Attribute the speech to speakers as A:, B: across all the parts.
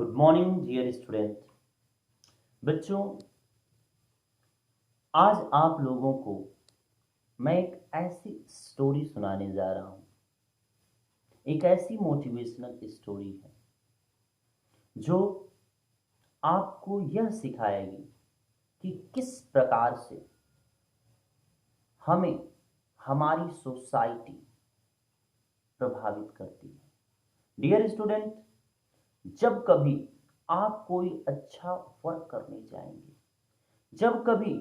A: Good morning dear student. बच्चों, आज आप लोगों को मैं एक ऐसी स्टोरी सुनाने जा रहा हूं। एक ऐसी मोटिवेशनल स्टोरी है जो आपको यह सिखाएगी कि किस प्रकार से हमें हमारी सोसाइटी प्रभावित करती है। डियर स्टूडेंट, जब कभी आप कोई अच्छा वर्क करने जाएंगे, जब कभी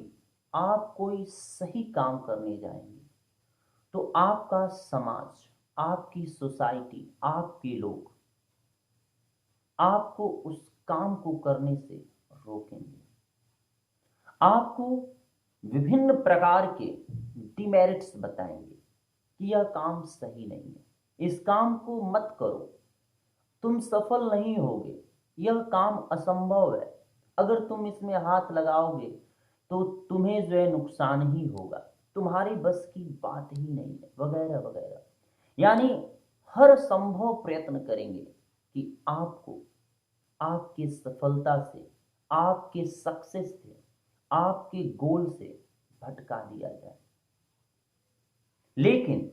A: आप कोई सही काम करने जाएंगे, तो आपका समाज, आपकी सोसाइटी, आपके लोग आपको उस काम को करने से रोकेंगे। आपको विभिन्न प्रकार के डिमेरिट्स बताएंगे कि यह काम सही नहीं है, इस काम को मत करो, तुम सफल नहीं होगे, यह काम असंभव है, अगर तुम इसमें हाथ लगाओगे तो तुम्हें जो है नुकसान ही होगा, तुम्हारी बस की बात ही नहीं है, वगैरह वगैरह। यानी हर संभव प्रयत्न करेंगे कि आपको आपकी सफलता से, आपके सक्सेस से, आपके गोल से भटका दिया जाए। लेकिन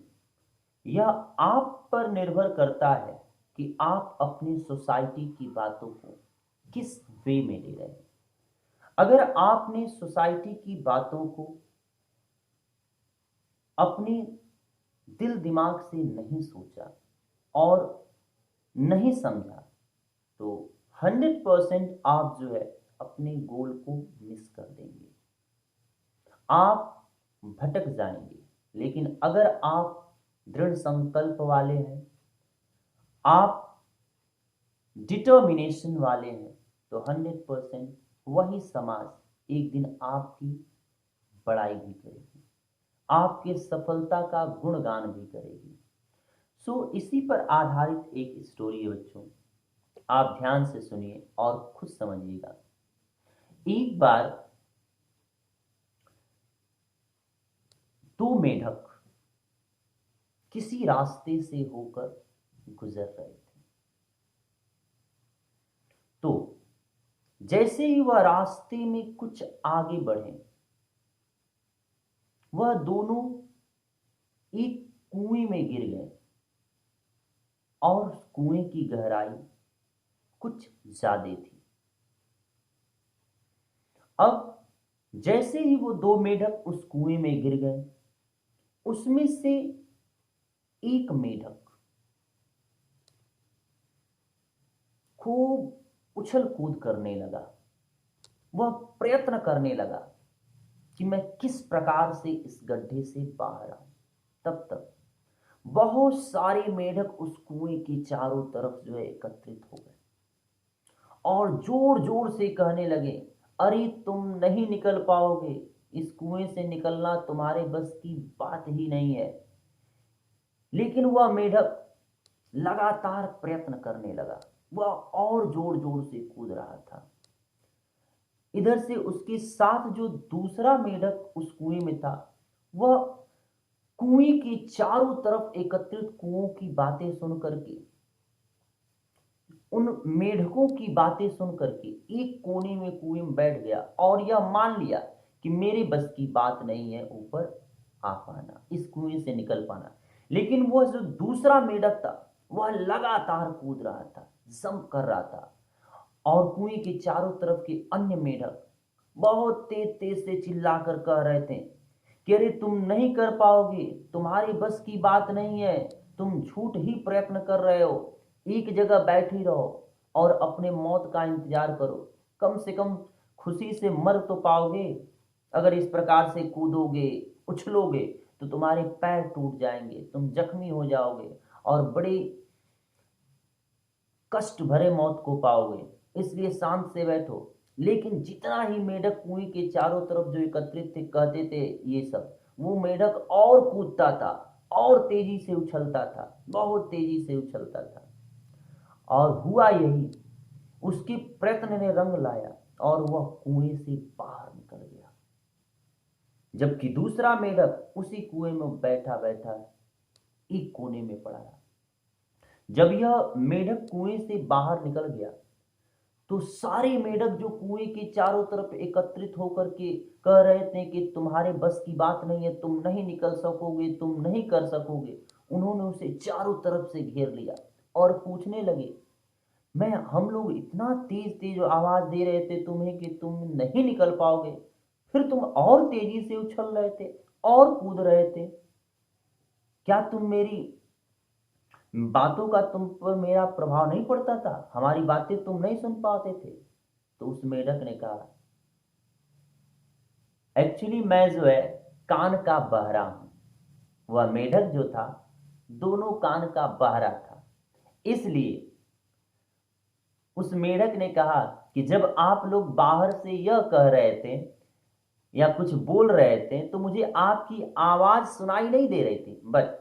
A: यह आप पर निर्भर करता है कि आप अपनी सोसाइटी की बातों को किस वे में ले रहे हैं। अगर आपने सोसाइटी की बातों को अपने दिल दिमाग से नहीं सोचा और नहीं समझा, तो 100% आप जो है अपने गोल को मिस कर देंगे, आप भटक जाएंगे। लेकिन अगर आप दृढ़ संकल्प वाले हैं, आप डिटर्मिनेशन वाले हैं, तो 100% वही समाज एक दिन आपकी बड़ाई भी करेगी, आपके सफलता का गुणगान भी करेगी। इसी पर आधारित एक स्टोरी है बच्चों, आप ध्यान से सुनिए और खुद समझिएगा। एक बार दो मेढक किसी रास्ते से होकर गुजर रहे थे। तो जैसे ही वह रास्ते में कुछ आगे बढ़े, वह दोनों एक कुएं में गिर गए और कुएं की गहराई कुछ ज्यादा थी। अब जैसे ही वो दो मेढक उस कुएं में गिर गए, उसमें से एक मेढक खूब उछल कूद करने लगा। वह प्रयत्न करने लगा कि मैं किस प्रकार से इस गड्ढे से बाहर आऊं। तब तक बहुत सारे मेढक उस कुएं के चारों तरफ जो है एकत्रित हो गए और जोर जोर से कहने लगे, अरे तुम नहीं निकल पाओगे, इस कुएं से निकलना तुम्हारे बस की बात ही नहीं है। लेकिन वह मेढक लगातार प्रयत्न करने लगा, वह और जोर जोर से कूद रहा था। इधर से उसके साथ जो दूसरा मेढक उस कुएं में था, वह कुएं के चारों तरफ एकत्रित कुओं की बातें सुन करके, उन मेढकों की बातें सुन करके एक कोने में कुएं में बैठ गया और यह मान लिया कि मेरे बस की बात नहीं है ऊपर आ पाना, इस कुएं से निकल पाना। लेकिन वह जो दूसरा मेढक था, वह लगातार कूद रहा था, जंप कर रहा था और कुएं के चारों तरफ के अन्य मेढक बहुत तेज तेज से चिल्लाकर कह रहे थे कि अरे तुम नहीं कर पाओगे, तुम्हारी बस की बात नहीं है, तुम झूठ ही प्रयत्न कर रहे हो, एक जगह बैठी रहो और अपने मौत का इंतजार करो, कम से कम खुशी से मर तो पाओगे। अगर इस प्रकार से कूदोगे, उछलोगे, तो तुम्हारे पैर टूट जाएंगे, तुम जख्मी हो जाओगे और बड़े कष्ट भरे मौत को पाओगे, इसलिए शांत से बैठो। लेकिन जितना ही मेढक कुएं के चारों तरफ जो एकत्रित थे कहते थे ये सब, वो मेढक और कूदता था और तेजी से उछलता था, बहुत तेजी से उछलता था। और हुआ यही, उसके प्रयत्न ने रंग लाया और वह कुएं से बाहर निकल गया, जबकि दूसरा मेढक उसी कुएं में बैठा बैठा एक कोने में पड़ा रहा। जब यह मेढक कुएं से बाहर निकल गया, तो सारे मेढक जो कुएं के चारों तरफ एकत्रित होकर के कह रहे थे कि तुम्हारे बस की बात नहीं है, तुम नहीं निकल सकोगे, तुम नहीं कर सकोगे, उन्होंने उसे चारों तरफ से घेर लिया और पूछने लगे, मैं हम लोग इतना तेज तेज आवाज दे रहे थे तुम्हें कि तुम नहीं निकल पाओगे, फिर तुम और तेजी से उछल रहे थे और कूद रहे थे। क्या तुम मेरी बातों का तुम पर मेरा प्रभाव नहीं पड़ता था? हमारी बातें तुम नहीं सुन पाते थे? तो उस मेढक ने कहा, एक्चुअली मैं जो है कान का बहरा हूं। वह मेढक जो था दोनों कान का बहरा था, इसलिए उस मेढक ने कहा कि जब आप लोग बाहर से यह कह रहे थे या कुछ बोल रहे थे तो मुझे आपकी आवाज सुनाई नहीं दे रही थी, बट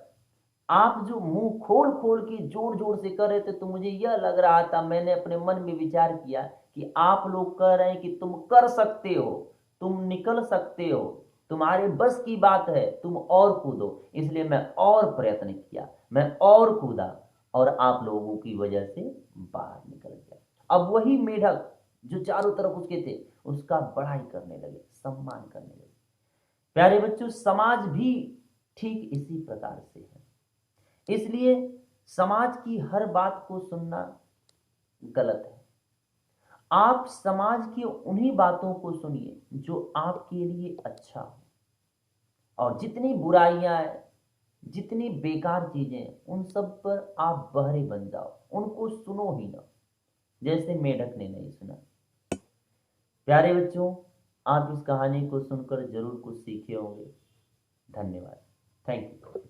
A: आप जो मुंह खोल खोल के जोर जोर से कर रहे थे तो मुझे यह लग रहा था, मैंने अपने मन में विचार किया कि आप लोग कह रहे हैं कि तुम कर सकते हो, तुम निकल सकते हो, तुम्हारे बस की बात है, तुम और कूदो। इसलिए मैं और प्रयत्न किया, मैं और कूदा और आप लोगों की वजह से बाहर निकल गया। अब वही मेढक जो चारों तरफ उसके थे उसका बड़ाई करने लगे, सम्मान करने लगे। प्यारे बच्चों, समाज भी ठीक इसी प्रकार से है। इसलिए समाज की हर बात को सुनना गलत है। आप समाज की उन्हीं बातों को सुनिए जो आपके लिए अच्छा हो, और जितनी बुराइयां हैं, जितनी बेकार चीजें हैं, उन सब पर आप बहरे बन जाओ, उनको सुनो ही ना, जैसे मेढक ने नहीं सुना। प्यारे बच्चों, आप इस कहानी को सुनकर जरूर कुछ सीखे होंगे। धन्यवाद। Thank you.